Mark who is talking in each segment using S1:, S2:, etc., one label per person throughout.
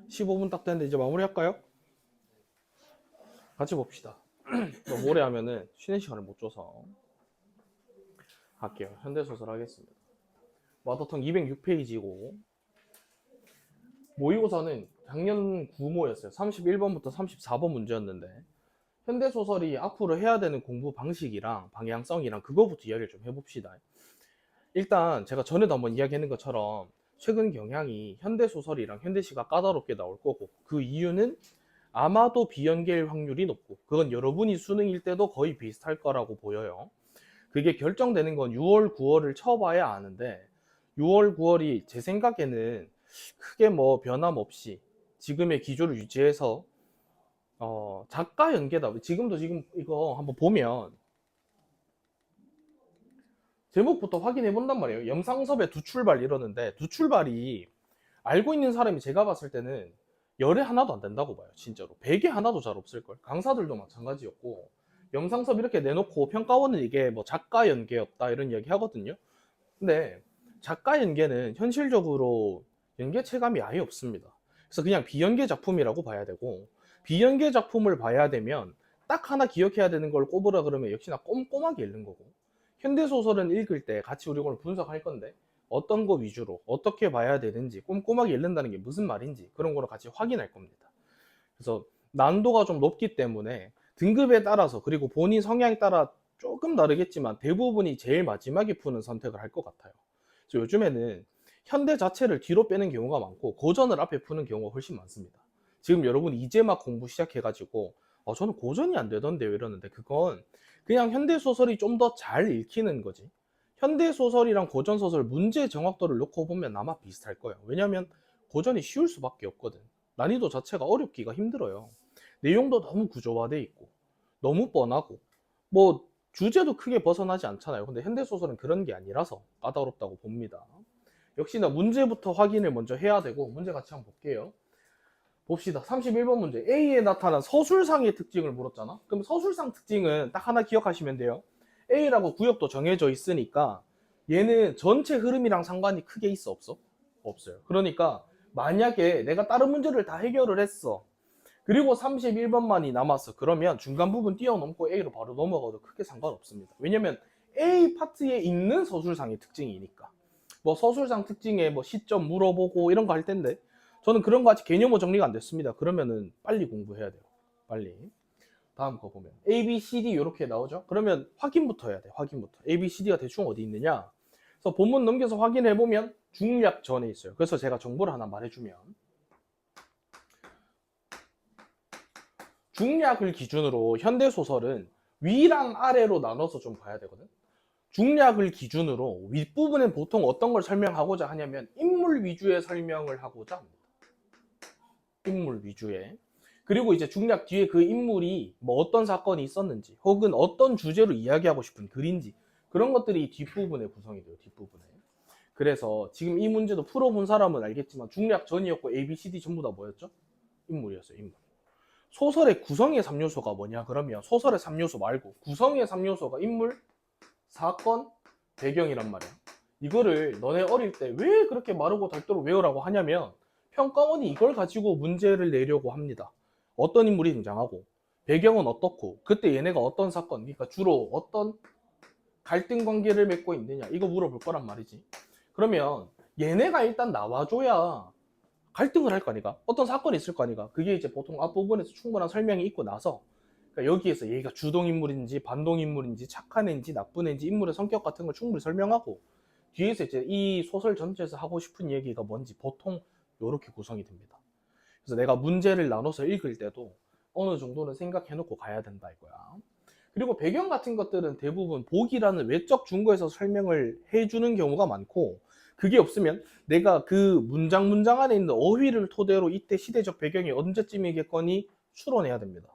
S1: (15분) 딱 됐는데 이제 마무리할까요? 같이 봅시다. 너무 오래 하면은 쉬는 시간을 못 줘서 할게요. 현대소설 하겠습니다. 마더텅 206페이지고 모의고사는 작년 구모였어요. 31번부터 34번 문제였는데 현대소설이 앞으로 해야 되는 공부 방식이랑 방향성이랑 그거부터 이야기를 좀 해봅시다. 일단 제가 전에도 한번 이야기했는 것처럼 최근 경향이 현대소설이랑 현대시가 까다롭게 나올 거고, 그 이유는 아마도 비연계일 확률이 높고, 그건 여러분이 수능일 때도 거의 비슷할 거라고 보여요. 그게 결정되는 건 6월, 9월을 쳐봐야 아는데 6월, 9월이 제 생각에는 크게 뭐 변함없이 지금의 기조를 유지해서 작가 연계다. 지금 이거 한번 보면 제목부터 확인해 본단 말이에요. 영상섭외 두 출발 이러는데, 두 출발이 알고 있는 사람이 제가 봤을 때는 열에 하나도 안 된다고 봐요. 진짜로 100에 하나도 잘 없을걸. 강사들도 마찬가지였고, 영상섭 이렇게 내놓고 평가원은 이게 뭐 작가 연계였다 이런 이야기 하거든요. 근데 작가 연계는 현실적으로 연계 체감이 아예 없습니다. 그래서 그냥 비연계 작품이라고 봐야 되고, 비연계 작품을 봐야 되면 딱 하나 기억해야 되는 걸 꼽으라 그러면 역시나 꼼꼼하게 읽는 거고, 현대소설은 읽을 때 같이 우리 오늘 분석할 건데 어떤 거 위주로 어떻게 봐야 되는지 꼼꼼하게 읽는다는 게 무슨 말인지 그런 거를 같이 확인할 겁니다. 그래서 난도가 좀 높기 때문에 등급에 따라서, 그리고 본인 성향에 따라 조금 다르겠지만 대부분이 제일 마지막에 푸는 선택을 할 것 같아요. 그래서 요즘에는 현대 자체를 뒤로 빼는 경우가 많고 고전을 앞에 푸는 경우가 훨씬 많습니다. 지금 여러분 이제 막 공부 시작해가지고 저는 고전이 안 되던데요 이러는데, 그건 그냥 현대소설이 좀 더 잘 읽히는 거지. 현대소설이랑 고전소설 문제 정확도를 놓고 보면 아마 비슷할 거예요. 왜냐면 고전이 쉬울 수밖에 없거든. 난이도 자체가 어렵기가 힘들어요. 내용도 너무 구조화돼 있고 너무 뻔하고 뭐 주제도 크게 벗어나지 않잖아요. 근데 현대소설은 그런 게 아니라서 까다롭다고 봅니다. 역시나 문제부터 확인을 먼저 해야 되고, 문제 같이 한번 볼게요. 봅시다. 31번 문제. A에 나타난 서술상의 특징을 물었잖아. 그럼 서술상 특징은 딱 하나 기억하시면 돼요. A라고 구역도 정해져 있으니까 얘는 전체 흐름이랑 상관이 크게 있어 없어? 없어요. 그러니까 만약에 내가 다른 문제를 다 해결을 했어. 그리고 31번만이 남았어. 그러면 중간 부분 뛰어넘고 A로 바로 넘어가도 크게 상관없습니다. 왜냐면 A 파트에 있는 서술상의 특징이니까. 뭐 서술상 특징에 뭐 시점 물어보고 이런 거 할 텐데 저는 그런 거 아직 개념어 정리가 안 됐습니다. 그러면은 빨리 공부해야 돼요. 빨리. 다음 거 보면 A, B, C, D 이렇게 나오죠. 그러면 확인부터 해야 돼. 확인부터. A, B, C, D가 대충 어디 있느냐. 그래서 본문 넘겨서 확인해 보면 중략 전에 있어요. 그래서 제가 정보를 하나 말해주면, 중략을 기준으로 현대소설은 위랑 아래로 나눠서 좀 봐야 되거든. 중략을 기준으로 윗부분은 보통 어떤 걸 설명하고자 하냐면 인물 위주의 설명을 하고자 합니다. 인물 위주의. 그리고 이제 중략 뒤에 그 인물이 뭐 어떤 사건이 있었는지 혹은 어떤 주제로 이야기하고 싶은 글인지 그런 것들이 뒷부분에 구성이 돼요. 뒷부분에. 그래서 지금 이 문제도 풀어본 사람은 알겠지만 중략 전이었고 A, B, C, D 전부 다 뭐였죠? 인물이었어요. 인물. 소설의 구성의 3요소가 뭐냐 그러면 소설의 3요소 말고 구성의 3요소가 인물, 사건, 배경이란 말이야. 이거를 너네 어릴 때 왜 그렇게 마르고 닳도록 외우라고 하냐면 평가원이 이걸 가지고 문제를 내려고 합니다. 어떤 인물이 등장하고 배경은 어떻고 그때 얘네가 어떤 사건, 그러니까 주로 어떤 갈등 관계를 맺고 있느냐 이거 물어볼 거란 말이지. 그러면 얘네가 일단 나와줘야 갈등을 할 거 아니가, 어떤 사건이 있을 거 아니가. 그게 이제 보통 앞부분에서 충분한 설명이 있고 나서 그러니까 여기에서 얘가 주동인물인지 반동인물인지 착한 애인지 나쁜 애인지 인물의 성격 같은 걸 충분히 설명하고 뒤에서 이제 이 소설 전체에서 하고 싶은 얘기가 뭔지 보통 이렇게 구성이 됩니다. 그래서 내가 문제를 나눠서 읽을 때도 어느 정도는 생각해 놓고 가야 된다 이거야. 그리고 배경 같은 것들은 대부분 복이라는 외적 준거에서 설명을 해주는 경우가 많고 그게 없으면 내가 그 문장 안에 있는 어휘를 토대로 이때 시대적 배경이 언제쯤이겠거니 추론해야 됩니다.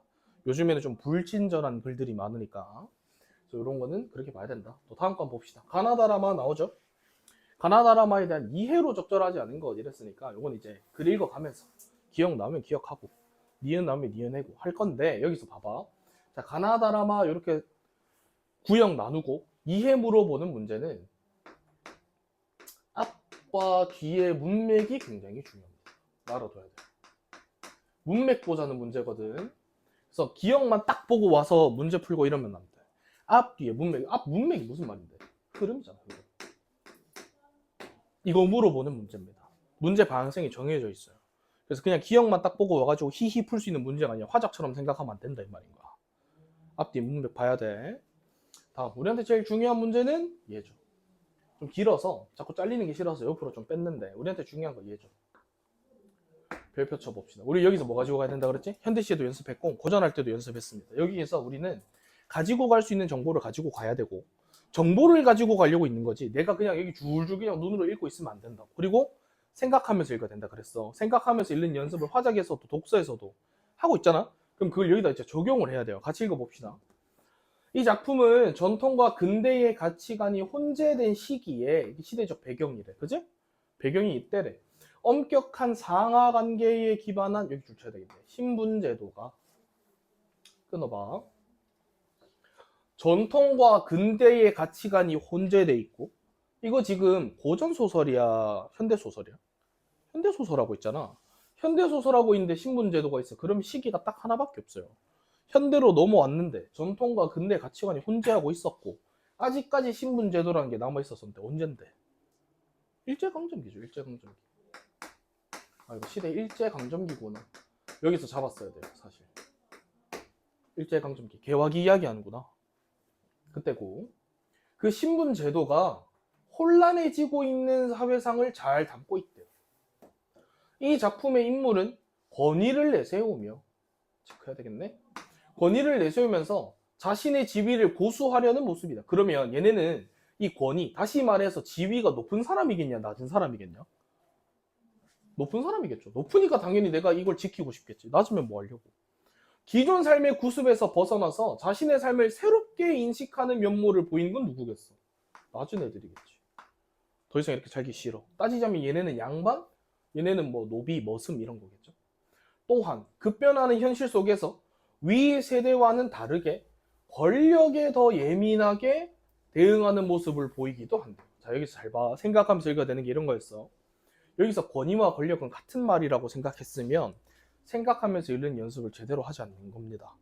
S1: 요즘에는 좀 불친절한 글들이 많으니까 그래서 이런 거는 그렇게 봐야 된다. 또 다음 건 봅시다. 가나다라마 나오죠. 가나다라마에 대한 이해로 적절하지 않은 거 이랬으니까 이건 이제 글 읽어가면서 기억나면 기억하고 니은 나오면 니은해고 할 건데 여기서 봐봐. 자, 가나다라마 이렇게 구역 나누고 이해 물어보는 문제는 앞과 뒤의 문맥이 굉장히 중요합니다. 알아둬야 돼. 문맥 보자는 문제거든. 그래서 기억만 딱 보고 와서 문제 풀고 이러면 안 돼. 앞 뒤에 문맥. 앞 문맥이 무슨 말인데? 흐름이잖아. 흐름. 이거 물어보는 문제입니다. 문제 방향성이 정해져 있어요. 그래서 그냥 기억만 딱 보고 와가지고 히히 풀 수 있는 문제가 아니라 화작처럼 생각하면 안 된다 이 말인 거야. 앞뒤 문맥 봐야 돼. 다음 우리한테 제일 중요한 문제는 얘죠. 좀 길어서 자꾸 잘리는 게 싫어서 옆으로 좀 뺐는데 우리한테 중요한 거 얘죠. 별표 쳐봅시다. 우리 여기서 뭐 가지고 가야 된다 그랬지? 현대시에도 연습했고 고전할 때도 연습했습니다. 여기에서 우리는 가지고 갈 수 있는 정보를 가지고 가야 되고 정보를 가지고 가려고 있는 거지 내가 그냥 여기 줄줄 그냥 눈으로 읽고 있으면 안 된다고. 그리고 생각하면서 읽어야 된다 그랬어. 생각하면서 읽는 연습을 화작에서도 독서에서도 하고 있잖아. 그럼 그걸 여기다 이제 적용을 해야 돼요. 같이 읽어봅시다. 이 작품은 전통과 근대의 가치관이 혼재된 시기에 시대적 배경이래. 그지? 배경이 이때래. 엄격한 상하관계에 기반한 여기 줄 쳐야 되겠네. 신분제도가 끊어봐. 전통과 근대의 가치관이 혼재돼 있고 이거 지금 고전소설이야 현대소설이야? 현대소설하고 있잖아. 현대소설하고 있는데 신분제도가 있어. 그럼 시기가 딱 하나밖에 없어요. 현대로 넘어왔는데 전통과 근대 가치관이 혼재하고 있었고 아직까지 신분제도라는 게 남아있었는데 언젠데? 일제강점기죠. 일제강점기. 아 이거 시대 일제강점기구나. 여기서 잡았어야 돼요 사실. 일제강점기 개화기 이야기하는구나. 그때고 그 신분제도가 혼란해지고 있는 사회상을 잘 담고 있대요. 이 작품의 인물은 권위를 내세우며 체크해야 되겠네. 권위를 내세우면서 자신의 지위를 고수하려는 모습이다. 그러면 얘네는 이 권위, 다시 말해서 지위가 높은 사람이겠냐 낮은 사람이겠냐? 높은 사람이겠죠. 높으니까 당연히 내가 이걸 지키고 싶겠지. 낮으면 뭐 하려고. 기존 삶의 구습에서 벗어나서 자신의 삶을 새롭게 인식하는 면모를 보이는 건 누구겠어? 낮은 애들이겠지. 더 이상 이렇게 살기 싫어. 따지자면 얘네는 양반? 얘네는 뭐 노비, 머슴 이런 거겠죠. 또한 급변하는 현실 속에서 위 세대와는 다르게 권력에 더 예민하게 대응하는 모습을 보이기도 한다. 자 여기서 잘 봐. 생각하면서 읽어야 되는 게 이런 거였어. 여기서 권위와 권력은 같은 말이라고 생각했으면 생각하면서 읽는 연습을 제대로 하지 않는 겁니다.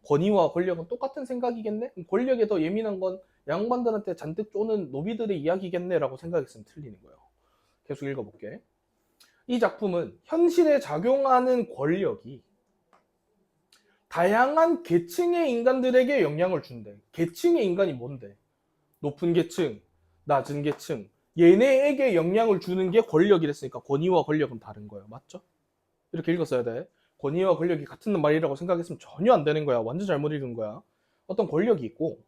S1: 권위와 권력은 똑같은 생각이겠네? 권력에 더 예민한 건 양반들한테 잔뜩 쪼는 노비들의 이야기겠네 라고 생각했으면 틀리는 거예요. 계속 읽어볼게. 이 작품은 현실에 작용하는 권력이 다양한 계층의 인간들에게 영향을 준대. 계층의 인간이 뭔데? 높은 계층, 낮은 계층. 얘네에게 영향을 주는 게 권력이랬으니까 권위와 권력은 다른 거예요. 맞죠? 이렇게 읽었어야 돼. 권위와 권력이 같은 말이라고 생각했으면 전혀 안 되는 거야. 완전 잘못 읽은 거야. 어떤 권력이 있고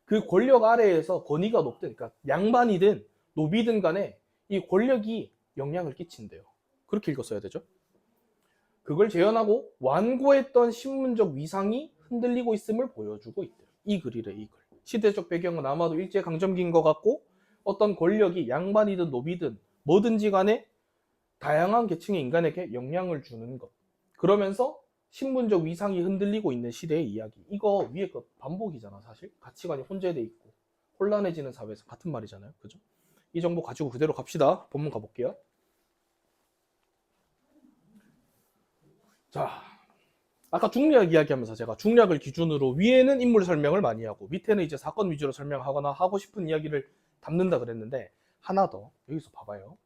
S1: 그 권력 아래에서 권위가 높든 그러니까 양반이든 노비든 간에 이 권력이 영향을 끼친대요. 그렇게 읽었어야 되죠. 그걸 재현하고 완고했던 신문적 위상이 흔들리고 있음을 보여주고 있대요. 이 글이래 이 글. 시대적 배경은 아마도 일제강점기인 것 같고 어떤 권력이 양반이든 노비든 뭐든지 간에 다양한 계층의 인간에게 영향을 주는 것. 그러면서 신분적 위상이 흔들리고 있는 시대의 이야기. 이거 위에 거 반복이잖아 사실. 가치관이 혼재돼 있고 혼란해지는 사회에서 같은 말이잖아요. 그죠? 이 정보 가지고 그대로 갑시다. 본문 가볼게요. 자, 아까 중략 이야기하면서 제가 중략을 기준으로 위에는 인물 설명을 많이 하고 밑에는 이제 사건 위주로 설명하거나 하고 싶은 이야기를 담는다 그랬는데 하나 더 여기서 봐봐요.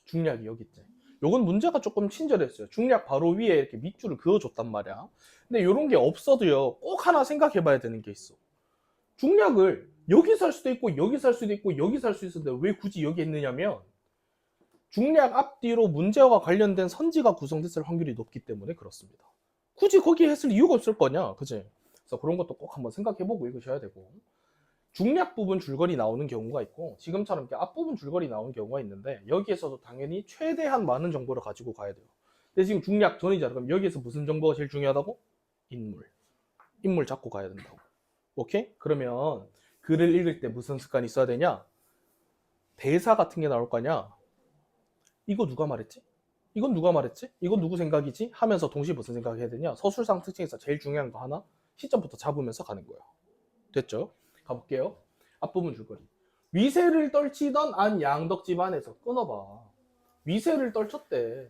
S1: 중략이 여기 있지. 요건 문제가 조금 친절했어요. 중략 바로 위에 이렇게 밑줄을 그어줬단 말이야. 근데 이런 게 없어도요, 꼭 하나 생각해봐야 되는 게 있어. 중략을 여기서 할 수도 있고 여기서 할 수도 있고 여기서 할 수 있었는데 왜 굳이 여기 했느냐면 중략 앞뒤로 문제와 관련된 선지가 구성됐을 확률이 높기 때문에 그렇습니다. 굳이 거기에 했을 이유가 없을 거냐, 그치? 그래서 그런 것도 꼭 한번 생각해보고 읽으셔야 되고, 중략 부분 줄거리 나오는 경우가 있고 지금처럼 이렇게 앞부분 줄거리 나오는 경우가 있는데 여기에서도 당연히 최대한 많은 정보를 가지고 가야 돼요. 근데 지금 중략 전이잖아. 그럼 여기에서 무슨 정보가 제일 중요하다고? 인물 잡고 가야 된다고. 오케이? 그러면 글을 읽을 때 무슨 습관이 있어야 되냐? 대사 같은 게 나올 거냐? 이거 누가 말했지? 이건 누가 말했지? 이건 누구 생각이지? 하면서 동시에 무슨 생각을 해야 되냐? 서술상 특징에서 제일 중요한 거 하나, 시점부터 잡으면서 가는 거예요. 됐죠? 가볼게요. 앞부분 줄거리. 위세를 떨치던 안양덕 집안에서 끊어봐. 위세를 떨쳤대.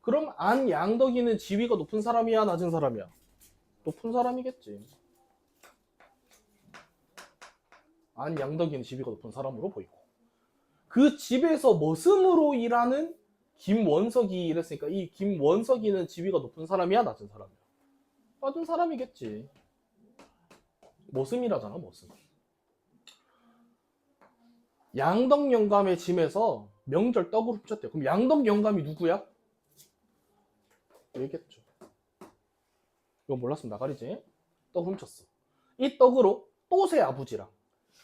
S1: 그럼 안양덕이는 지위가 높은 사람이야, 낮은 사람이야? 높은 사람이겠지. 안양덕이는 지위가 높은 사람으로 보이고, 그 집에서 머슴으로 일하는 김원석이 이랬으니까 이 김원석이는 지위가 높은 사람이야, 낮은 사람이야? 낮은 사람이겠지. 머슴이라잖아, 머슴. 양덕 영감의 짐에서 명절 떡을 훔쳤대요. 그럼 양덕 영감이 누구야? 얘겠죠. 이거 몰랐으면 나가리지. 떡 훔쳤어. 이 떡으로 또새 아버지랑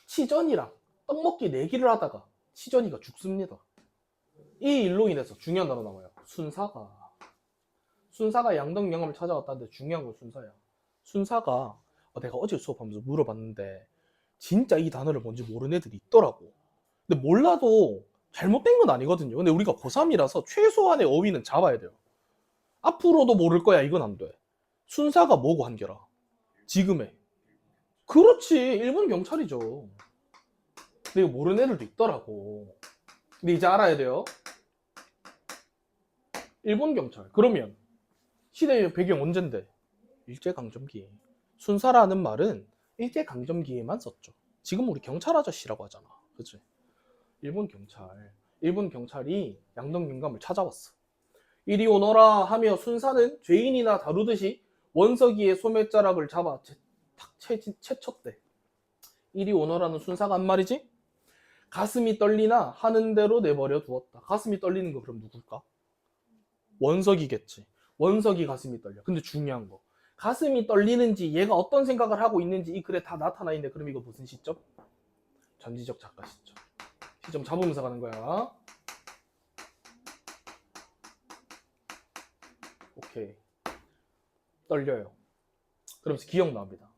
S1: 치전이랑 떡먹기 내기를 하다가 치전이가 죽습니다. 이 일로 인해서 중요한 단어 나와요. 순사가 양덕 영감을 찾아왔다는데 중요한 건 순사야. 순사가 내가 어제 수업하면서 물어봤는데 진짜 이 단어를 뭔지 모르는 애들이 있더라고. 근데 몰라도 잘못된 건 아니거든요. 근데 우리가 고3이라서 최소한의 어휘는 잡아야 돼요. 앞으로도 모를 거야, 이건 안 돼. 순사가 뭐고 한겨라? 지금의. 그렇지, 일본 경찰이죠. 근데 이거 모르는 애들도 있더라고. 근데 이제 알아야 돼요. 일본 경찰. 그러면 시대의 배경 언젠데? 일제강점기. 순사라는 말은 일제강점기에만 썼죠. 지금 우리 경찰 아저씨라고 하잖아. 그치? 일본 경찰이 양덕 영감을 찾아왔어. 이리 오너라 하며 순사는 죄인이나 다루듯이 원석이의 소매자락을 잡아 채쳤대. 이리 오너라는 순사가 한 말이지? 가슴이 떨리나 하는 대로 내버려 두었다. 가슴이 떨리는 거 그럼 누굴까? 원석이겠지. 원석이 가슴이 떨려. 근데 중요한 거, 가슴이 떨리는지 얘가 어떤 생각을 하고 있는지 이 글에 다 나타나 있는데 그럼 이거 무슨 시점? 전지적 작가 시점. 시점 잡으면서 가는 거야. 오케이. 떨려요. 그러면서 기억 나옵니다.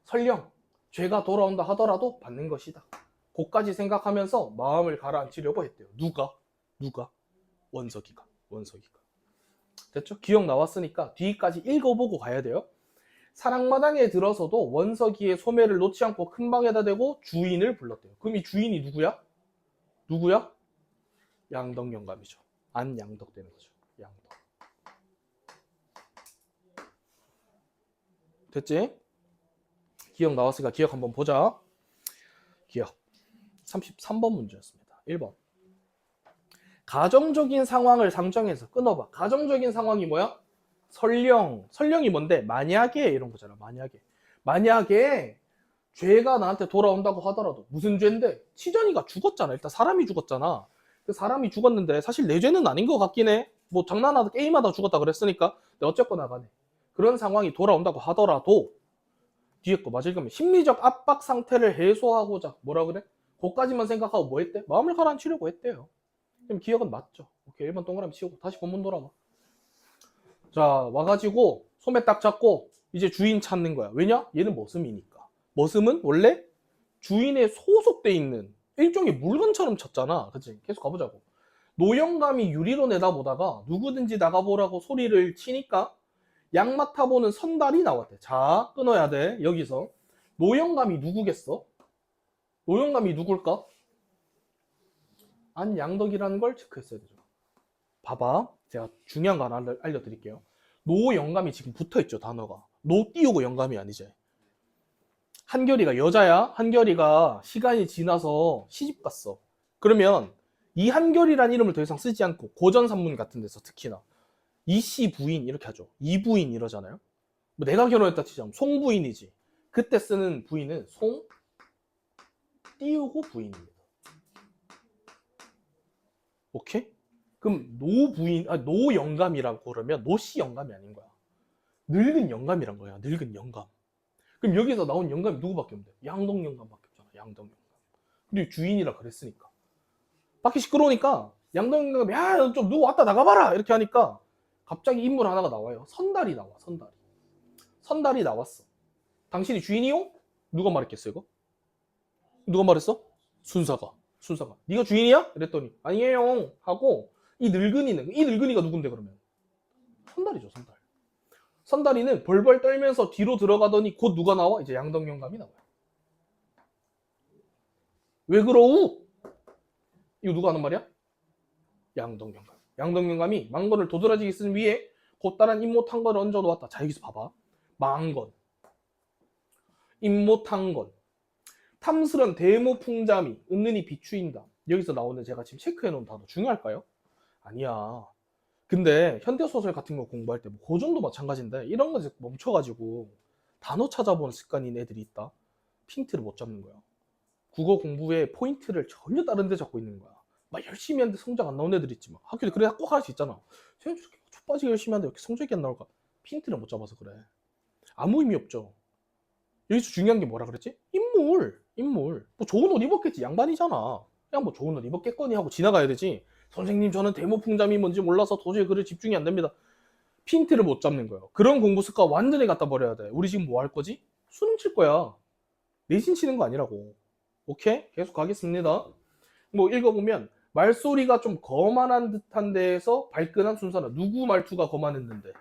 S1: 설령 죄가 돌아온다 하더라도 받는 것이다. 그까지 생각하면서 마음을 가라앉히려고 했대요. 누가? 원석이가. 됐죠? 기억 나왔으니까 뒤까지 읽어보고 가야 돼요. 사랑마당에 들어서도 원석이의 소매를 놓지 않고 큰 방에다 대고 주인을 불렀대요. 그럼 이 주인이 누구야? 양덕 영감이죠. 안양덕 되는 거죠. 양덕. 됐지? 기억 나왔으니까 기억 한번 보자. 기억. 33번 문제였습니다. 1번. 가정적인 상황을 상정해서 끊어봐. 가정적인 상황이 뭐야? 설령이 뭔데? 만약에 이런 거잖아. 만약에 죄가 나한테 돌아온다고 하더라도 무슨 죄인데? 치전이가 죽었잖아. 일단 사람이 죽었잖아. 그 사람이 죽었는데 사실 내 죄는 아닌 것 같긴 해. 뭐 장난하다 게임하다 죽었다 그랬으니까. 근데 어쨌거나 간에 그런 상황이 돌아온다고 하더라도 뒤에 거 맞을 거면 심리적 압박 상태를 해소하고자 뭐라 그래? 그까지만 생각하고 뭐 했대? 마음을 가라앉히려고 했대요. 그럼 기억은 맞죠. 오케이, 1번 동그라미 치우고 다시 본문 돌아와. 자, 와가지고 소매 딱 잡고 이제 주인 찾는 거야. 왜냐? 얘는 머슴이니까. 머슴은 원래 주인에 소속돼 있는 일종의 물건처럼 쳤잖아. 그치? 계속 가보자고. 노영감이 유리로 내다보다가 누구든지 나가보라고 소리를 치니까 양 맡아보는 선달이 나왔대. 자, 끊어야 돼. 여기서 노영감이 누구겠어? 노영감이 누굴까? 안양덕이라는 걸 체크했어야 되죠. 봐봐. 제가 중요한 거 하나 알려드릴게요. 노영감이 지금 붙어있죠, 단어가. 노 띄우고 영감이 아니지. 한결이가 여자야. 한결이가 시간이 지나서 시집 갔어. 그러면 이 한결이란 이름을 더 이상 쓰지 않고 고전산문 같은 데서 특히나 이씨 부인 이렇게 하죠. 이부인 이러잖아요. 뭐 내가 결혼했다 치자면 송부인이지. 그때 쓰는 부인은 송 띄우고 부인입니다. 오케이? 그럼 노부인, 노영감이라고 그러면 노씨 영감이 아닌 거야. 늙은 영감이란 거야. 늙은 영감. 그럼 여기서 나온 영감이 누구밖에 없는데? 양동 영감밖에 없잖아. 양동 영감. 근데 주인이라 그랬으니까. 밖에 시끄러우니까 양동 영감이 야, 좀 누구 왔다 나가봐라 이렇게 하니까 갑자기 인물 하나가 나와요. 선달이 나와. 선달이. 선달이 나왔어. 당신이 주인이요? 누가 말했겠어 이거? 누가 말했어? 순사가. 순사가. 네가 주인이야? 이랬더니 아니에요 하고 이 늙은이가 누군데 그러면? 선달이죠. 선달. 선달이는 벌벌 떨면서 뒤로 들어가더니 곧 누가 나와? 이제 양덕영감이 나와요. 왜 그러우? 이거 누가 하는 말이야? 양덕영감. 양덕영감이 망건을 도드라지게 쓴 위에 곧다란 임모탄건을 얹어 놓았다. 자, 여기서 봐봐. 망건, 임모탄건, 탐스런 대모풍잠이 은은히 비추인다. 여기서 나오는 제가 지금 체크해 놓은 단어 중요할까요? 아니야. 근데 현대소설 같은 거 공부할 때 뭐 고전도 마찬가지인데 이런 거 멈춰가지고 단어 찾아보는 습관인 애들이 있다. 핀트를 못 잡는 거야. 국어 공부에 포인트를 전혀 다른 데 잡고 있는 거야. 막 열심히 하는데 성적 안 나온 애들 있지만 학교에 그래 꼭 할 수 있잖아. 쟤는 저렇게 족빠지게 열심히 하는데 왜 이렇게 성적이 안 나올까? 핀트를 못 잡아서 그래. 아무 의미 없죠. 여기서 중요한 게 뭐라 그랬지? 인물. 뭐 좋은 옷 입었겠지. 양반이잖아. 그냥 뭐 좋은 옷 입었겠거니 하고 지나가야 되지. 선생님 저는 대모풍잠이 뭔지 몰라서 도저히 글에 집중이 안 됩니다. 핀트를 못 잡는 거예요. 그런 공부 습관 완전히 갖다 버려야 돼. 우리 지금 뭐 할 거지? 수능 칠 거야. 내신 치는 거 아니라고. 오케이? 계속 가겠습니다. 뭐 읽어보면 말소리가 좀 거만한 듯한 데에서 발끈한 순사는 누구 말투가 거만했는데?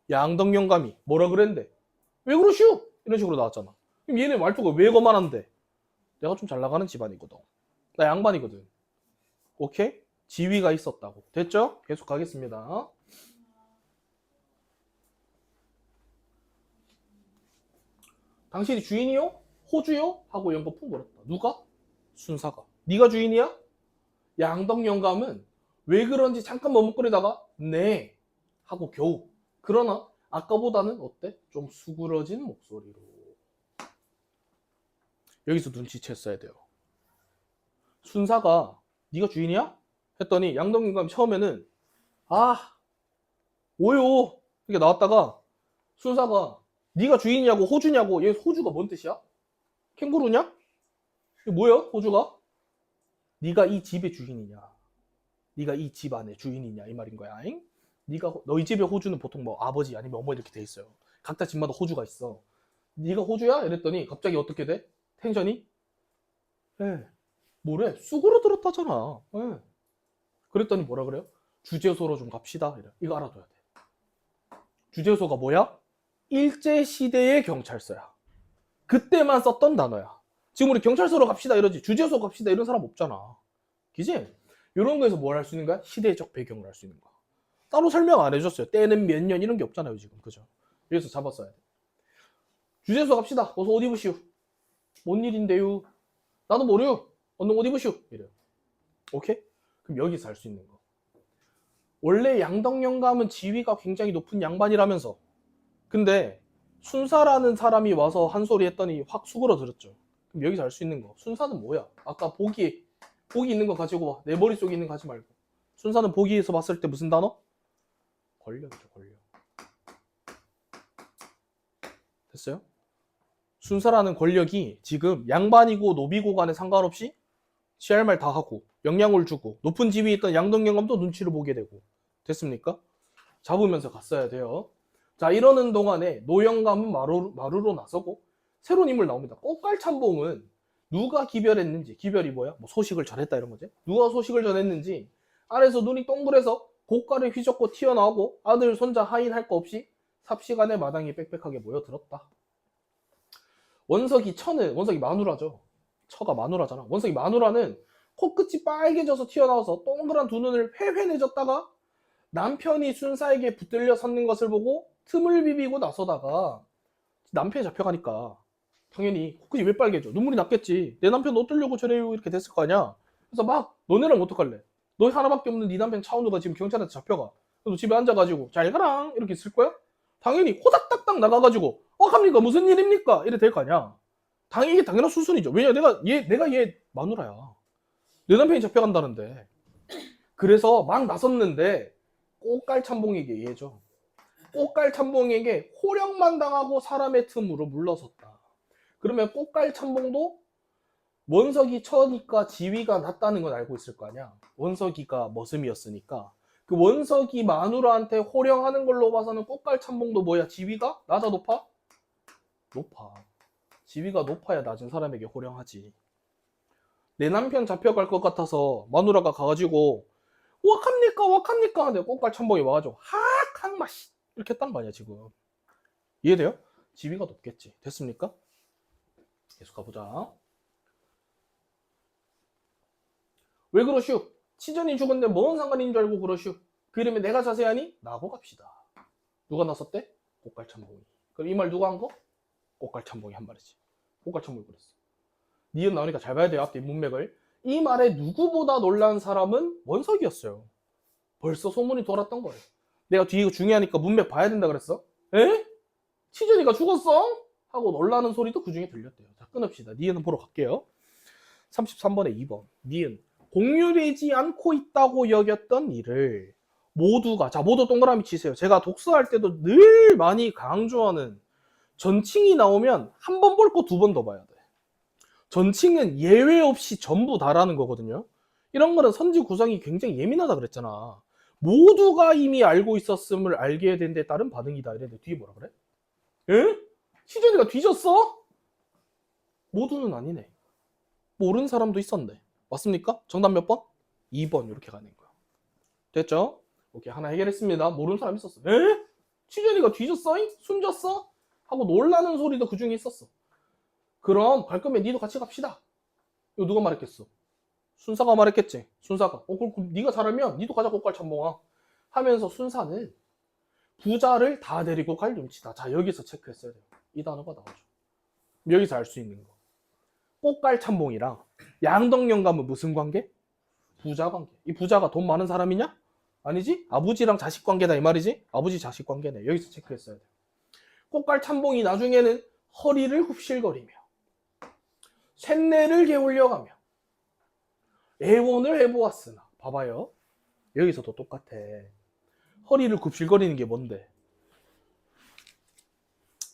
S1: 양덕영감이 뭐라 그랬는데? 왜 그러시오? 이런 식으로 나왔잖아. 그럼 얘네 말투가 왜 거만한데? 내가 좀 잘 나가는 집안이거든. 나 양반이거든. 오케이? 지위가 있었다고. 됐죠? 계속 가겠습니다. 당신이 주인이요? 호주요? 하고 연거풍 물었다. 누가? 순사가. 네가 주인이야? 양덕영감은 왜 그런지 잠깐 머뭇거리다가 네 하고 겨우. 그러나 아까보다는 어때? 좀 수그러진 목소리로. 여기서 눈치챘어야 돼요. 순사가 네가 주인이야? 했더니 양덕영감 처음에는 아 뭐요? 이렇게 나왔다가 순사가 네가 주인이냐고 호주냐고. 얘 호주가 뭔 뜻이야? 캥거루냐? 이게 뭐야 호주가? 네가 이 집의 주인이냐? 네가 이 집 안의 주인이냐 이 말인 거야. 잉? 네가 너희 집의 호주는 보통 뭐 아버지 아니면 어머니 이렇게 돼 있어요. 각자 집마다 호주가 있어. 네가 호주야? 이랬더니 갑자기 어떻게 돼? 텐션이? 에 뭐래? 쑥으로 들었다잖아. 에. 그랬더니 뭐라 그래요? 주제소로 좀 갑시다. 이래. 이거 알아둬야 돼. 주제소가 뭐야? 일제시대의 경찰서야. 그때만 썼던 단어야. 지금 우리 경찰서로 갑시다 이러지. 주제소 갑시다 이런 사람 없잖아. 그지? 이런 거에서 뭘 할 수 있는 거야? 시대적 배경을 알 수 있는 거야. 따로 설명 안 해줬어요. 때는 몇 년 이런 게 없잖아요 지금. 그죠? 여기서 잡았어야 돼. 주제소 갑시다. 어서 옷 입으시오. 뭔 일인데요? 나도 모르요. 얼른 옷 입으시오. 이래요. 오케이? 그럼 여기서 알 수 있는 거. 원래 양덕영감은 지위가 굉장히 높은 양반이라면서 근데 순사라는 사람이 와서 한 소리 했더니 확 수그러들었죠. 그럼 여기서 알 수 있는 거. 순사는 뭐야? 아까 보기 있는 거 가지고 와. 내 머릿속에 있는 거 하지 말고. 순사는 보기에서 봤을 때 무슨 단어? 권력이죠. 권력. 됐어요? 순사라는 권력이 지금 양반이고 노비고 간에 상관없이 취할 말 다 하고 영향을 주고 높은 지위에 있던 양덕영감도 눈치를 보게 되고 됐습니까? 잡으면서 갔어야 돼요. 자 이러는 동안에 노영감은 마루로 나서고 새로운 인물 나옵니다. 꽃갈참봉은 누가 기별했는지 기별이 뭐야? 뭐 소식을 전했다 이런 거지. 누가 소식을 전했는지 아래서 눈이 동그래서 고가를 휘젓고 튀어나오고 아들 손자 하인 할 거 없이 삽시간에 마당에 빽빽하게 모여들었다. 원석이 천은 원석이 마누라죠. 처가 마누라잖아. 원석이 마누라는 코끝이 빨개져서 튀어나와서 동그란 두 눈을 회회내졌다가 남편이 순사에게 붙들려 섰는 것을 보고 틈을 비비고 나서다가 남편이 잡혀가니까 당연히 코끝이 왜 빨개져? 눈물이 났겠지. 내 남편 어쩌려고 저래요? 이렇게 됐을 거 아니야. 그래서 막 너네랑 어떡할래? 너 하나밖에 없는 네 남편 차은우가 지금 경찰한테 잡혀가. 너 집에 앉아가지고 잘 가랑 이렇게 있을 거야? 당연히 호닥닥닥 나가가지고 갑니까? 무슨 일입니까? 이래 될 거 아니야. 당연히 이게 당연한 수순이죠. 왜냐 내가 얘 마누라야. 내 남편이 잡혀간다는데. 그래서 막 나섰는데 꽃갈 참봉에게 얘죠. 꽃갈 참봉에게 호령만 당하고 사람의 틈으로 물러섰다. 그러면 꽃갈 참봉도 원석이 처니까 지위가 낮다는 건 알고 있을 거 아니야. 원석이가 머슴이었으니까. 그 원석이 마누라한테 호령하는 걸로 봐서는 꽃갈 참봉도 뭐야? 지위가 낮아 높아? 높아. 지위가 높아야 낮은 사람에게 호령하지. 내 남편 잡혀갈 것 같아서 마누라가 가가지고 wak합니까 하는데 꽃갈 참봉이 와가지고 항마 이렇게 했단 말이야 지금. 이해돼요? 지위가 높겠지. 됐습니까? 계속 가보자. 왜 그러슈? 치전이 죽었는데 뭔 상관인 줄 알고 그러슈? 그 이름에 내가 자세하니? 나고 갑시다. 누가 나섰대? 꽃갈 참봉이. 그럼 이 말 누가 한 거? 꽃갈 참봉이 한 말이지. 꽃갈 참봉이 그랬어. 니은 나오니까 잘 봐야 돼요. 앞뒤 문맥을. 이 말에 누구보다 놀란 사람은 원석이었어요. 벌써 소문이 돌았던 거예요. 내가 뒤에 이거 중요하니까 문맥 봐야 된다 그랬어. 에? 치전이가 죽었어? 하고 놀라는 소리도 그 중에 들렸대요. 자, 끊읍시다. 니은은 보러 갈게요. 33번에 2번. 니은. 공유되지 않고 있다고 여겼던 일을 모두가, 자, 모두 동그라미 치세요. 제가 독서할 때도 늘 많이 강조하는 전칭이 나오면 한 번 볼 거 두 번 더 봐야 돼. 전칭은 예외 없이 전부 다라는 거거든요. 이런 거는 선지 구성이 굉장히 예민하다 그랬잖아. 모두가 이미 알고 있었음을 알게 된 데 따른 반응이다. 이랬는데 뒤에 뭐라 그래? 에? 시전이가 뒤졌어? 모두는 아니네. 모르는 사람도 있었네. 맞습니까? 정답 몇 번? 2번 이렇게 가는 거야. 됐죠? 오케이, 하나 해결했습니다. 모르는 사람 있었어. 에? 시전이가 뒤졌어? 숨졌어? 하고 놀라는 소리도 그 중에 있었어. 그럼 갈 거면 니도 같이 갑시다. 이거 누가 말했겠어? 순사가 말했겠지. 순사가. 그럼 네가 잘하면 니도 가자 꽃갈 참봉아 하면서 순사는 부자를 다 데리고 갈 눈치다. 자, 여기서 체크했어야 돼요. 이 단어가 나오죠. 여기서 알 수 있는 거. 꽃갈 참봉이랑 양덕영감은 무슨 관계? 부자 관계. 이 부자가 돈 많은 사람이냐? 아니지? 아버지랑 자식 관계다 이 말이지? 아버지 자식 관계네. 여기서 체크했어야 돼요. 꽃갈 참봉이 나중에는 허리를 굽실거리며 쇳내를 게을려가며 애원을 해보았으나 봐봐요. 여기서도 똑같아. 허리를 굽실거리는 게 뭔데?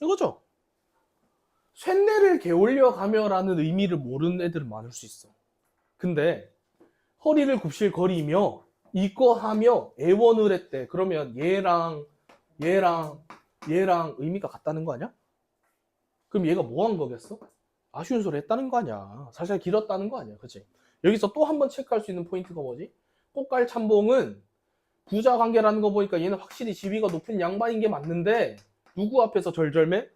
S1: 이거죠. 쇳내를 게을려가며라는 의미를 모르는 애들은 많을 수 있어. 근데 허리를 굽실거리며 이거 하며 애원을 했대. 그러면 얘랑 의미가 같다는 거 아니야? 그럼 얘가 뭐 한 거겠어? 아쉬운 소리 했다는 거 아니야. 살살 길었다는 거 아니야. 그치? 여기서 또 한 번 체크할 수 있는 포인트가 뭐지? 꽃갈 참봉은 부자 관계라는 거 보니까 얘는 확실히 지위가 높은 양반인 게 맞는데 누구 앞에서 절절매?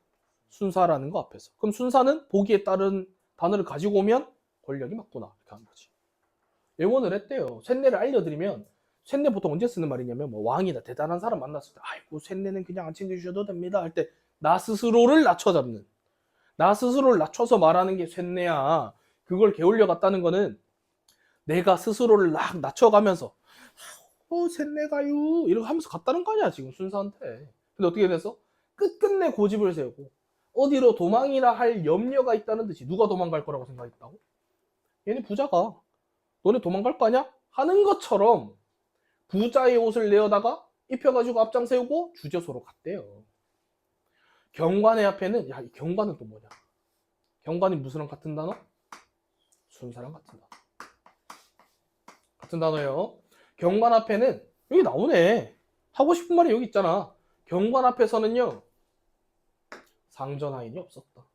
S1: 순사라는 거 앞에서. 그럼 순사는 보기에 따른 단어를 가지고 오면 권력이 맞구나. 이렇게 하는 거지. 예원을 했대요. 쇳내를 알려드리면 쇳내 보통 언제 쓰는 말이냐면 뭐 왕이나 대단한 사람 만났을 때 아이고 쇳내는 그냥 안 챙겨주셔도 됩니다 할 때 나 스스로를 낮춰잡는, 나 스스로를 낮춰서 말하는 게 쇳내야. 그걸 게을려 갔다는 거는 내가 스스로를 막 낮춰가면서 쇳내가요 이러고 하면서 갔다는 거 아니야 지금 순사한테. 근데 어떻게 돼서 끝끝내 고집을 세우고 어디로 도망이나 할 염려가 있다는 듯이. 누가 도망갈 거라고 생각했다고? 얘네 부자가 너네 도망갈 거 아니야? 하는 것처럼 부자의 옷을 내어다가 입혀가지고 앞장 세우고 주저소로 갔대요. 경관의 앞에는, 야, 이 경관은 또 뭐냐? 경관이 무슨랑 같은 단어? 순사랑 같은 단어. 같은 단어예요. 경관 앞에는 여기 나오네. 하고 싶은 말이 여기 있잖아. 경관 앞에서는요 상전하인이 없었다.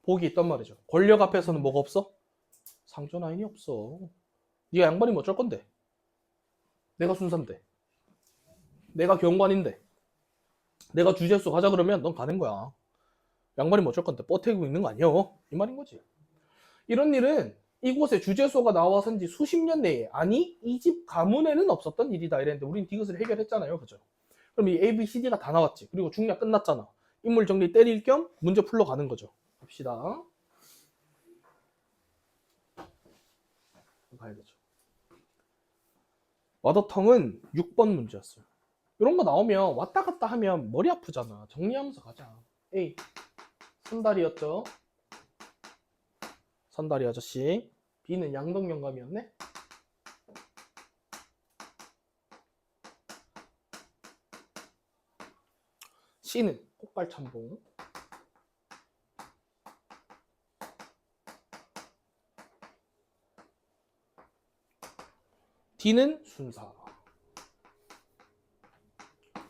S1: 복이 있단 말이죠. 권력 앞에서는 뭐가 없어? 상전하인이 없어. 네가 양반이면 어쩔 건데? 내가 순사인데, 내가 경관인데, 내가 주제수 가자 그러면 넌 가는 거야. 양반이면 어쩔 건데? 뻗태고 있는 거 아니야? 이 말인 거지. 이런 일은 이곳에 주제소가 나와선 지 수십 년 내에, 아니 이 집 가문에는 없었던 일이다 이랬는데 우린 디귿을 해결했잖아요. 그죠? 그럼 이 A, B, C, D가 다 나왔지. 그리고 중략 끝났잖아. 인물 정리 때릴 겸 문제 풀러 가는 거죠. 갑시다. 가야겠죠. 와더텅은 6번 문제였어요. 이런 거 나오면 왔다 갔다 하면 머리 아프잖아. 정리하면서 가자. A. 선달이었죠. 선달이 아저씨. B는 양덕영감이었네. C는 꽃갈참봉. D는 순사.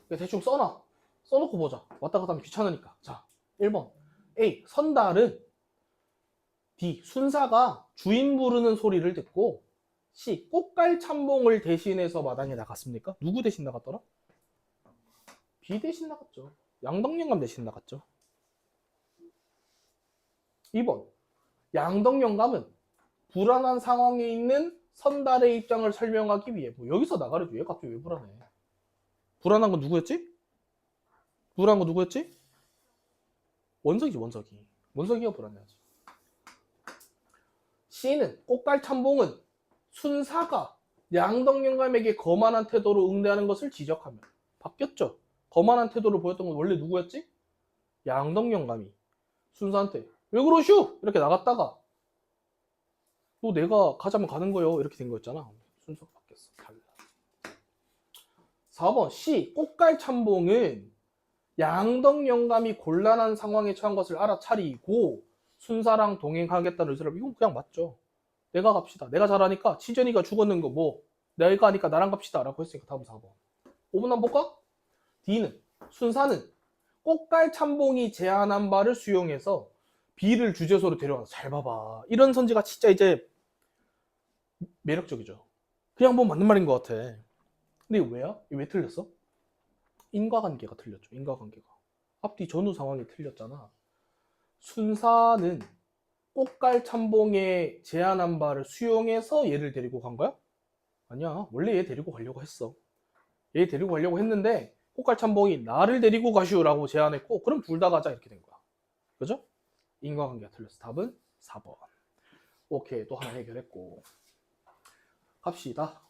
S1: 대충 써놔. 써놓고 보자. 왔다 갔다 하면 귀찮으니까. 자, 1번. A. 선달은 D. 순사가 주인 부르는 소리를 듣고 C. 꽃갈참봉을 대신해서 마당에 나갔습니까? 누구 대신 나갔더라? B 대신 나갔죠. 양덕영감 대신 나갔죠. 2번. 양덕영감은 불안한 상황에 있는 선달의 입장을 설명하기 위해 여기서 나가려고 얘 갑자기 왜 불안해? 불안한 건 누구였지? 불안한 건 누구였지? 원석이지. 원석이가 불안해하지. C는 꽃갈참봉은 순사가 양덕영감에게 거만한 태도로 응대하는 것을 지적하며 바뀌었죠. 거만한 태도를 보였던 건 원래 누구였지? 양덕영감이 순사한테 왜 그러슈? 이렇게 나갔다가 또 내가 가자면 가는 거요 이렇게 된 거였잖아. 순서가 바뀌었어. 달라. 4번 C. 꽃갈참봉은 양덕영감이 곤란한 상황에 처한 것을 알아차리고 순사랑 동행하겠다는 의사를. 이건 그냥 맞죠. 내가 갑시다. 내가 잘하니까 치전이가 죽었는 거 뭐 내가 하니까 나랑 갑시다 라고 했으니까 다음 4번. 5번 한번 볼까? D는 순사는 꽃갈참봉이 제안한 바를 수용해서 B를 주제소로 데려와서 잘 봐봐. 이런 선지가 진짜 이제 매력적이죠. 그냥 뭐 맞는 말인 것 같아. 근데 이거 왜야? 이거 왜 틀렸어? 인과관계가 틀렸죠. 인과관계가. 앞뒤 전후 상황이 틀렸잖아. 순사는 꽃갈참봉에 제안한 바를 수용해서 얘를 데리고 간 거야? 아니야. 원래 얘 데리고 가려고 했어. 얘 데리고 가려고 했는데 꽃갈참봉이 나를 데리고 가슈라고 제안했고 그럼 둘 다 가자 이렇게 된 거야. 그죠? 인과관계가 틀렸어. 답은 4번. 오케이. 또 하나 해결했고. 갑시다.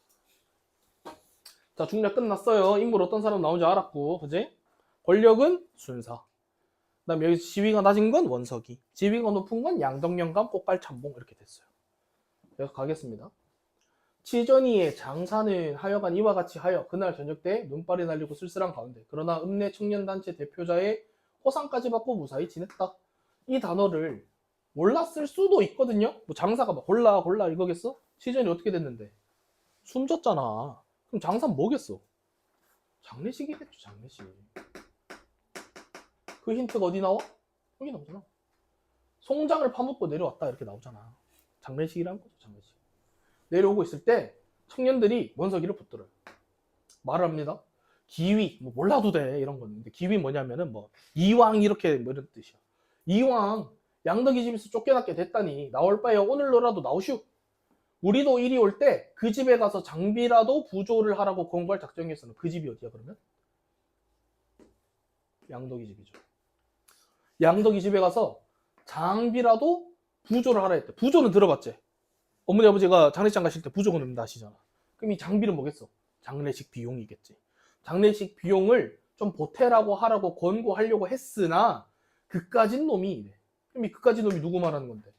S1: 자, 중략 끝났어요. 인물 어떤 사람 나온지 알았고, 그지? 권력은 순사. 그 다음에 여기서 지위가 낮은 건 원석이, 지위가 높은 건 양덕영감, 꽃갈참봉 이렇게 됐어요. 그래서 가겠습니다. 치전이의 장사는 하여간 이와 같이 하여 그날 저녁 때 눈발이 날리고 쓸쓸한 가운데 그러나 읍내 청년단체 대표자의 호상까지 받고 무사히 지냈다. 이 단어를 몰랐을 수도 있거든요. 뭐 장사가 막 골라 이거겠어? 치전이 어떻게 됐는데? 숨졌잖아. 그럼 장사는 뭐겠어? 장례식이겠죠. 장례식. 그 힌트가 어디 나와? 여기 나오잖아. 송장을 파묻고 내려왔다 이렇게 나오잖아. 장례식이라는 거죠. 장례식. 내려오고 있을 때 청년들이 원석이를 붙들어요. 말을 합니다. 기위, 뭐 몰라도 돼 이런 건데 기위 뭐냐면은 뭐 이왕 이렇게 뭐 이런 뜻이야. 이왕 양덕이 집에서 쫓겨났게 됐다니 나올 바에 오늘로라도 나오슈. 우리도 이리 올 때 그 집에 가서 장비라도 부조를 하라고 권고할 작정이었으면 그 집이 어디야 그러면? 양덕이 집이죠. 양덕이 집에 가서 장비라도 부조를 하라 했대. 부조는 들어봤지? 어머니 아버지가 장례식장 가실 때 부조금 낸다 하시잖아. 그럼 이 장비는 뭐겠어? 장례식 비용이겠지. 장례식 비용을 좀 보태라고 하라고 권고하려고 했으나 그까진 놈이 이래. 그럼 이 그까진 놈이 누구 말하는 건데?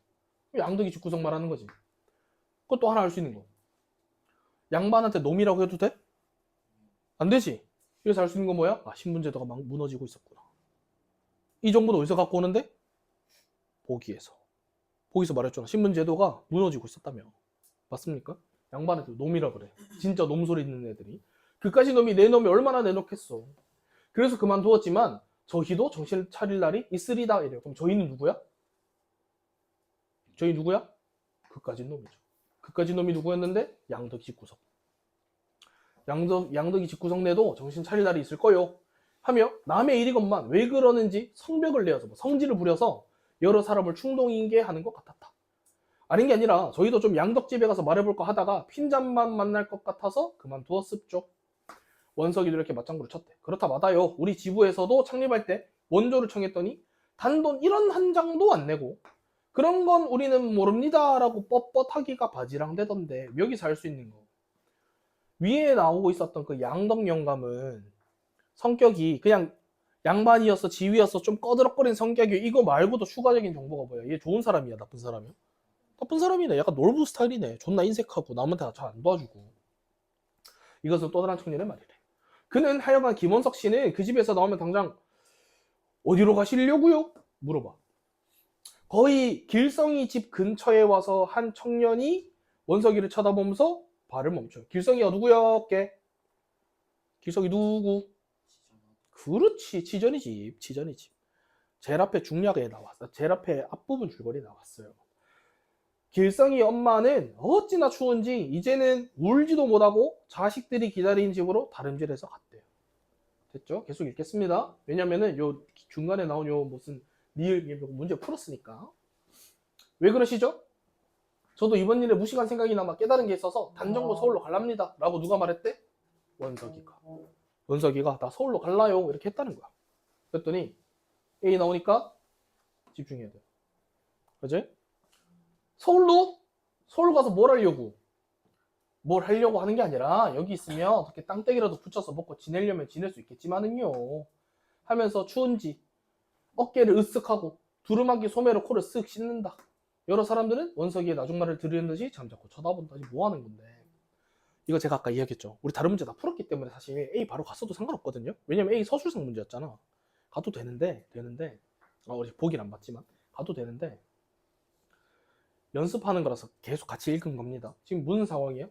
S1: 양덕이 집구석 말하는 거지. 그것도 하나 알 수 있는 거. 양반한테 놈이라고 해도 돼? 안 되지. 그래서 알 수 있는 건 뭐야? 아, 신분제도가 막 무너지고 있었구나. 이 정보는 어디서 갖고 오는데? 보기에서. 보기에서 말했잖아. 신분제도가 무너지고 있었다며. 맞습니까? 양반한테 놈이라 그래. 진짜 놈소리 있는 애들이. 그까지 놈이 내 놈이 얼마나 내놓겠어. 그래서 그만두었지만 저희도 정신 차릴 날이 있으리다 이래요. 그럼 저희는 누구야? 저희 누구야? 그까지 놈이죠. 그까지 놈이 누구였는데? 양덕이 집구석. 양덕이 집구석 내도 정신 차릴 날이 있을 거요. 하며 남의 일이건만 왜 그러는지 성벽을 내어서 성질을 부려서 여러 사람을 충동인계하는 것 같았다. 아닌 게 아니라 저희도 좀 양덕집에 가서 말해볼까 하다가 핀잔만 만날 것 같아서 그만두었습죠. 원석이도 이렇게 맞장구를 쳤대. 그렇다 마다요. 우리 지부에서도 창립할 때 원조를 청했더니 단돈 1원 한 장도 안 내고 그런 건 우리는 모릅니다 라고 뻣뻣하기가 바지랑대던데 여기서 할 수 있는 거. 위에 나오고 있었던 그 양덕 영감은 성격이 그냥 양반이어서 지위여서 좀 꺼드럭거린 성격이 이거 말고도 추가적인 정보가 뭐야? 얘 좋은 사람이야, 나쁜 사람이야? 나쁜 사람이네. 약간 놀부 스타일이네. 존나 인색하고 남한테 잘 안 도와주고. 이것은 또 다른 청년의 말이래. 그는 하여간 김원석 씨는 그 집에서 나오면 당장 어디로 가시려고요? 물어봐. 거의 길성이 집 근처에 와서 한 청년이 원석이를 쳐다보면서 발을 멈춰요. 길성이가 누구야? 깨? 길성이 누구? 그렇지. 치전이지. 치전이지. 제일 앞에 중략에 나왔어. 제일 앞에 앞부분 줄거리 나왔어요. 길성이 엄마는 어찌나 추운지 이제는 울지도 못하고 자식들이 기다리는 집으로 다름질해서 갔대요. 됐죠? 계속 읽겠습니다. 왜냐면은 요 중간에 나온 요 무슨 니을 문제 풀었으니까. 왜 그러시죠? 저도 이번 일에 무식한 생각이나 막 깨달은 게 있어서 단정고 서울로 갈랍니다 라고 누가 말했대? 원석이가. 원석이가 나 서울로 갈라요 이렇게 했다는 거야. 그랬더니 A 나오니까 집중해야 돼. 그지? 서울로? 서울 가서 뭘 하려고? 뭘 하려고 하는 게 아니라 여기 있으면 어떻게 땅떼기라도 붙여서 먹고 지내려면 지낼 수 있겠지만은요 하면서 추운지 어깨를 으쓱하고 두루마기 소매로 코를 쓱 씻는다. 여러 사람들은 원석이의 나중말을 들으는 듯이 잠자코 쳐다본다. 뭐 하는 건데? 이거 제가 아까 이야기했죠. 우리 다른 문제 다 풀었기 때문에 사실 A 바로 갔어도 상관없거든요. 왜냐면 A 서술상 문제였잖아. 가도 되는데 우리 보긴 안 봤지만 가도 되는데 연습하는 거라서 계속 같이 읽은 겁니다. 지금 무슨 상황이에요?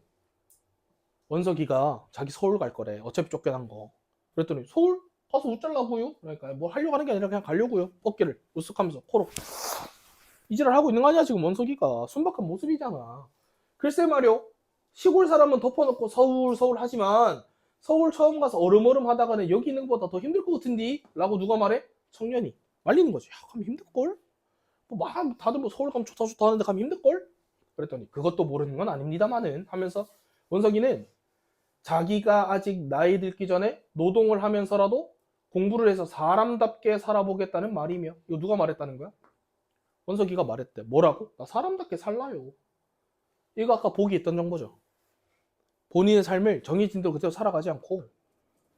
S1: 원석이가 자기 서울 갈 거래. 어차피 쫓겨난 거. 그랬더니 서울 가서 웃잘라고요? 그러니까 뭐 하려고 하는 게 아니라 그냥 가려고요. 어깨를 으쓱하면서 코로 이질을 하고 있는 거 아니야 지금 원석이가. 순박한 모습이잖아. 글쎄 말이요. 시골 사람은 덮어놓고 서울 하지만 서울 처음 가서 얼음얼음 하다가는 여기 있는 것보다 더 힘들 것 같은디? 라고 누가 말해? 청년이 말리는 거지. 야, 가면 힘들걸? 막 다들 뭐 서울 가면 좋다 하는데 가면 힘들걸? 그랬더니 그것도 모르는 건 아닙니다만은 하면서 원석이는 자기가 아직 나이 들기 전에 노동을 하면서라도 공부를 해서 사람답게 살아보겠다는 말이며 이거 누가 말했다는 거야? 원석이가 말했대. 뭐라고? 나 사람답게 살라요. 이거 아까 보기 있던 정보죠. 본인의 삶을 정해진 대로 그대로 살아가지 않고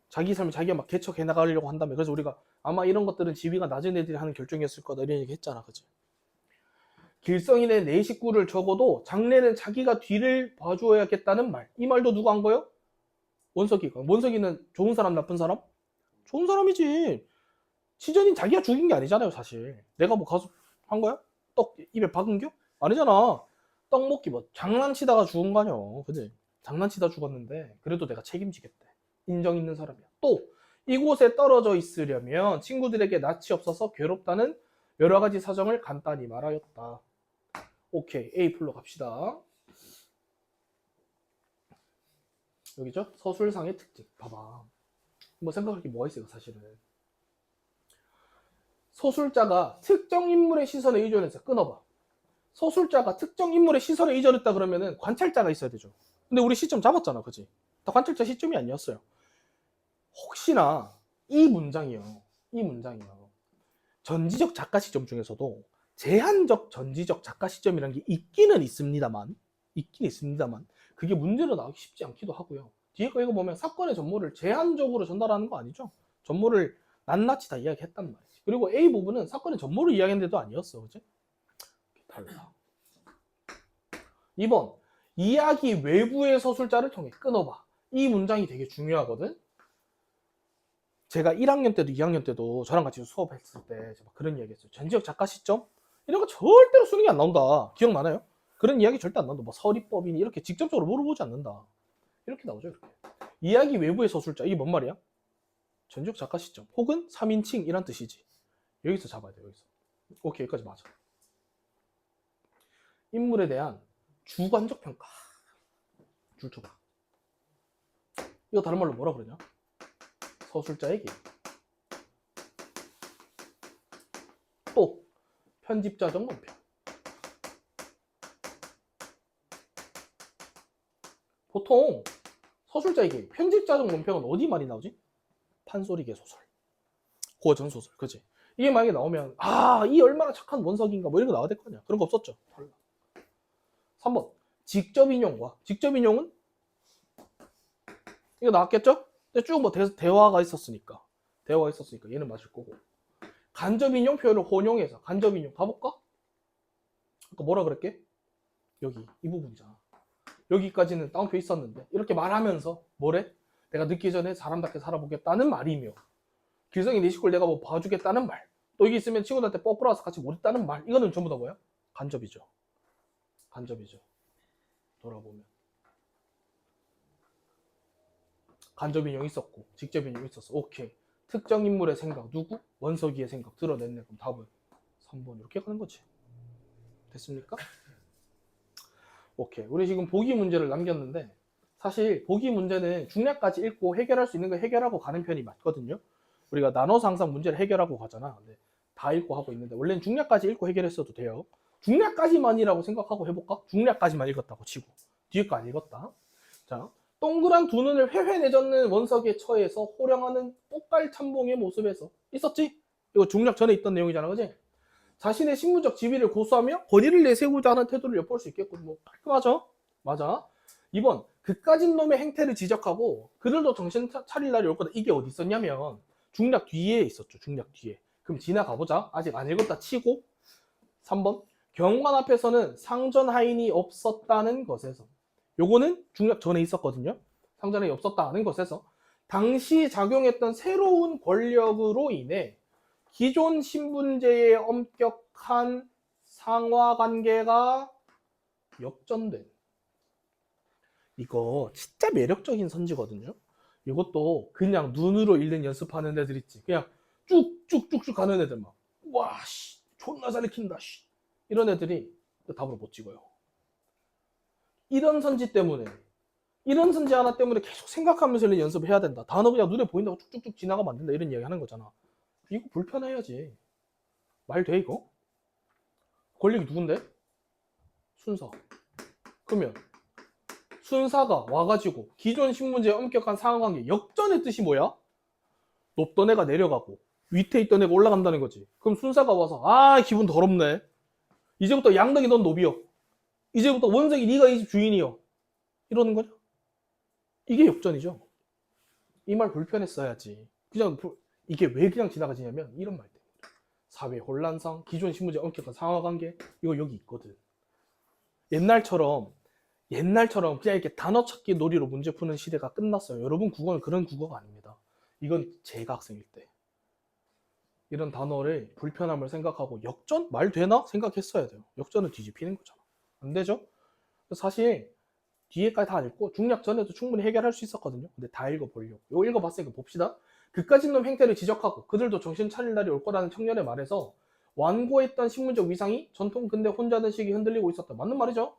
S1: 자기 삶을 자기가 막 개척해 나가려고 한다며. 그래서 우리가 아마 이런 것들은 지위가 낮은 애들이 하는 결정이었을 거다 이런 얘기 했잖아. 그치? 길성인의 내 식구를 적어도 장래는 자기가 뒤를 봐줘야겠다는 말. 이 말도 누가 한 거예요? 원석이가. 원석이는 좋은 사람 나쁜 사람? 좋은 사람이지. 치전인 자기가 죽인 게 아니잖아요 사실. 내가 뭐 가서 한 거야? 떡 입에 박은겨? 아니잖아. 떡 먹기 뭐 장난치다가 죽은 거 아니야. 그지? 장난치다 죽었는데 그래도 내가 책임지겠대. 인정 있는 사람이야. 또 이곳에 떨어져 있으려면 친구들에게 낯이 없어서 괴롭다는 여러 가지 사정을 간단히 말하였다. 오케이. A 풀로 갑시다. 여기죠? 서술상의 특징. 봐봐. 뭐 생각할 게 뭐가 있어요 사실은. 서술자가 특정 인물의 시선에 의존해서 끊어봐. 서술자가 특정 인물의 시선에 의존했다 그러면은 관찰자가 있어야 되죠. 근데 우리 시점 잡았잖아, 그치? 다 관찰자 시점이 아니었어요. 혹시나 이 문장이요. 전지적 작가 시점 중에서도 제한적 전지적 작가 시점이라는 게 있긴 있습니다만 그게 문제로 나오기 쉽지 않기도 하고요. 뒤에 거 이거 보면 사건의 전모를 제한적으로 전달하는 거 아니죠? 전모를 낱낱이 다 이야기했단 말이지. 그리고 A 부분은 사건의 전모를 이야기했는데도 아니었어, 그치? 달라. 2번 이야기 외부의 서술자를 통해 끊어봐. 이 문장이 되게 중요하거든. 제가 1학년 때도 2학년 때도 저랑 같이 수업했을 때 그런 이야기 했어요. 전지적 작가 시점? 이런 거 절대로 수능이 안 나온다. 기억나나요? 그런 이야기 절대 안 나온다. 뭐 서리법이니 이렇게 직접적으로 물어보지 않는다. 이렇게 나오죠. 이렇게. 이야기 외부의 서술자. 이게 뭔 말이야? 전지적 작가 시점 혹은 3인칭 이란 뜻이지. 여기서 잡아야 돼. 여기서. 오케이. 여기까지 맞아. 인물에 대한 주관적 평가. 줄 줘봐. 이거 다른 말로 뭐라 그러냐? 서술자에게 또 편집자적 논평. 보통 서술자 이게 편집자적 논평은 어디 많이 나오지? 판소리계 소설, 고전 소설, 그치? 이게 만약에 나오면 이 얼마나 착한 원석인가 뭐 이런 거 나와야 될 거 아니야. 그런 거 없었죠. 3번 직접 인용과 직접 인용은 이거 나왔겠죠? 근데 쭉 뭐 대화가 있었으니까 얘는 맞을 거고, 간접 인용 표현을 혼용해서 간접 인용 가볼까? 아까 뭐라 그랬게? 여기 이 부분이잖아. 여기까지는 따옴표 있었는데 이렇게 말하면서 뭐래? 내가 늦기 전에 사람답게 살아보겠다는 말이며, 길성이 네 식구를 내가 뭐 봐주겠다는 말, 또 여기 있으면 친구들한테 뽀뽀라서 같이 못했다는 말, 이거는 전부 다 뭐야? 간접이죠. 돌아보면 간접 인용 있었고 직접 인용 있었어. 오케이. 특정 인물의 생각, 누구? 원석이의 생각 드러냈네. 그럼 답은 3번 이렇게 가는 거지. 됐습니까? 오케이. 우리 지금 보기 문제를 남겼는데, 사실 보기 문제는 중략까지 읽고 해결할 수 있는 거 해결하고 가는 편이 맞거든요. 우리가 나눠서 항상 문제를 해결하고 가잖아. 근데 다 읽고 하고 있는데 원래는 중략까지 읽고 해결했어도 돼요. 중략까지만이라고 생각하고 해볼까? 중략까지만 읽었다고 치고 뒤에 거 안 읽었다. 자, 동그란 두 눈을 회회 내젓는 원석의 처에서 호령하는 꽃갈 참봉의 모습에서 있었지? 이거 중략 전에 있던 내용이잖아, 그지? 자신의 신분적 지위를 고수하며 권위를 내세우고자 하는 태도를 엿볼 수 있겠고, 뭐 깔끔하죠? 맞아. 2번 그까진 놈의 행태를 지적하고 그들도 정신 차릴 날이 올 거다. 이게 어디 있었냐면 중략 뒤에 있었죠. 중략 뒤에. 그럼 지나가보자. 아직 안 읽었다 치고. 3번 경관 앞에서는 상전하인이 없었다는 것에서, 요거는 중략 전에 있었거든요. 상전하인이 없었다는 것에서 당시 작용했던 새로운 권력으로 인해 기존 신분제의 엄격한 상하관계가 역전된, 이거 진짜 매력적인 선지거든요. 이것도 그냥 눈으로 읽는 연습하는 애들 있지. 그냥 쭉쭉쭉쭉 가는 애들 막 와 씨 존나 잘 읽힌다 씨 이런 애들이 답으로 못 찍어요. 이런 선지 하나 때문에 계속 생각하면서 읽는 연습을 해야 된다. 단어 그냥 눈에 보인다고 쭉쭉쭉 지나가면 안 된다. 이런 이야기 하는 거잖아. 이거 불편해야지. 말 돼 이거? 권력이 누군데? 순사. 그러면 순사가 와가지고 기존 신분제의 엄격한 상하관계 역전의 뜻이 뭐야? 높던 애가 내려가고 밑에 있던 애가 올라간다는 거지. 그럼 순사가 와서 기분 더럽네. 이제부터 양덕이 넌 노비여. 이제부터 원석이 네가 이 집 주인이여. 이러는 거죠. 이게 역전이죠. 이 말 불편했어야지. 그냥 이게 왜 그냥 지나가지냐면 이런 말 때문에. 사회 혼란상, 기존 신분제 엄격한 상하관계, 이거 여기 있거든. 옛날처럼 그냥 이렇게 단어 찾기 놀이로 문제 푸는 시대가 끝났어요. 여러분 국어는 그런 국어가 아닙니다. 이건 제가 학생일 때 이런 단어를 불편함을 생각하고 역전? 말 되나? 생각했어야 돼요. 역전은 뒤집히는 거잖아. 안 되죠? 사실 뒤에까지 다 읽고 중략 전에도 충분히 해결할 수 있었거든요. 근데 다 읽어보려고. 이거 읽어봤으니까 봅시다. 그까진 놈 행태를 지적하고 그들도 정신 차릴 날이 올 거라는 청년의 말에서 완고했던 신분적 위상이 전통 근대 혼자된 시기 흔들리고 있었다. 맞는 말이죠?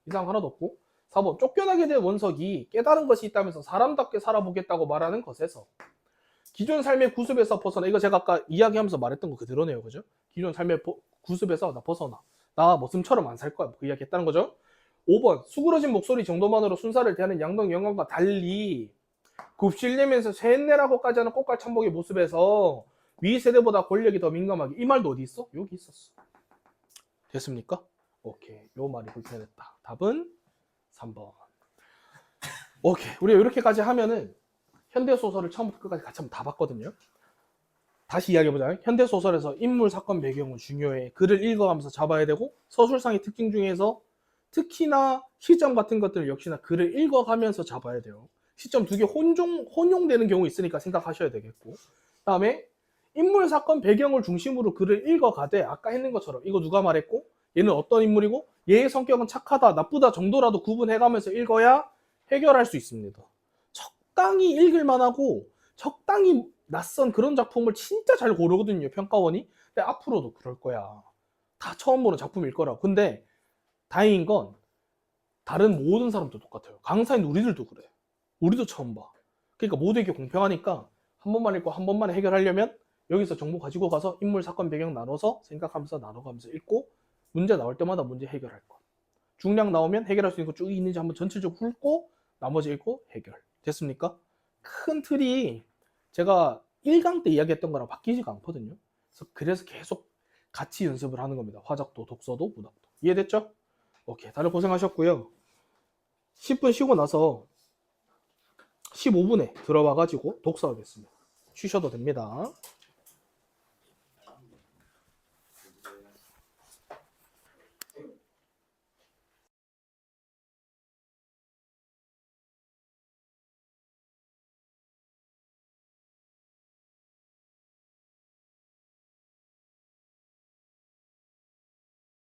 S1: 이상 하나도 없고. 4번 쫓겨나게 된 원석이 깨달은 것이 있다면서 사람답게 살아보겠다고 말하는 것에서 기존 삶의 구습에서 벗어나, 이거 제가 아까 이야기하면서 말했던 거 그대로네요. 그죠? 기존 삶의 구습에서 나 벗어나. 나 모습처럼 안 살 거야. 그 이야기 했다는 거죠. 5번 수그러진 목소리 정도만으로 순사를 대하는 양덕 영감과 달리 굽실내면서 쇠내라고까지 하는 꽃갈 참복의 모습에서 위 세대보다 권력이 더 민감하게. 이 말도 어디 있어? 여기 있었어. 됐습니까? 오케이. 요 말이 불편했다. 답은 3번. 오케이. 우리가 이렇게까지 하면은 현대소설을 처음부터 끝까지 같이 한번 다 봤거든요. 다시 이야기해보자. 현대소설에서 인물, 사건, 배경은 중요해. 글을 읽어가면서 잡아야 되고, 서술상의 특징 중에서 특히나 시점 같은 것들을 역시나 글을 읽어가면서 잡아야 돼요. 시점 두 개 혼용되는 경우 있으니까 생각하셔야 되겠고, 그 다음에 인물, 사건, 배경을 중심으로 글을 읽어가되 아까 했는 것처럼 이거 누가 말했고 얘는 어떤 인물이고 얘의 성격은 착하다 나쁘다 정도라도 구분해가면서 읽어야 해결할 수 있습니다. 적당히 읽을만하고 적당히 낯선 그런 작품을 진짜 잘 고르거든요, 평가원이. 근데 앞으로도 그럴 거야. 다 처음 보는 작품일 거라고. 근데 다행인 건 다른 모든 사람도 똑같아요. 강사인 우리들도 그래. 우리도 처음 봐. 그러니까 모두에게 공평하니까 한 번만 읽고 한 번만 해결하려면 여기서 정보 가지고 가서 인물, 사건, 배경 나눠서 생각하면서 나눠가면서 읽고 문제 나올 때마다 문제 해결할 거. 중량 나오면 해결할 수 있는 거 쭉 있는지 한번 전체적으로 훑고 나머지 읽고 해결. 됐습니까? 큰 틀이 제가 1강 때 이야기했던 거랑 바뀌지가 않거든요. 그래서 계속 같이 연습을 하는 겁니다. 화작도, 독서도, 문학도. 이해됐죠? 오케이. 다들 고생하셨고요. 10분 쉬고 나서 15분에 들어와가지고 독서하겠습니다. 쉬셔도 됩니다.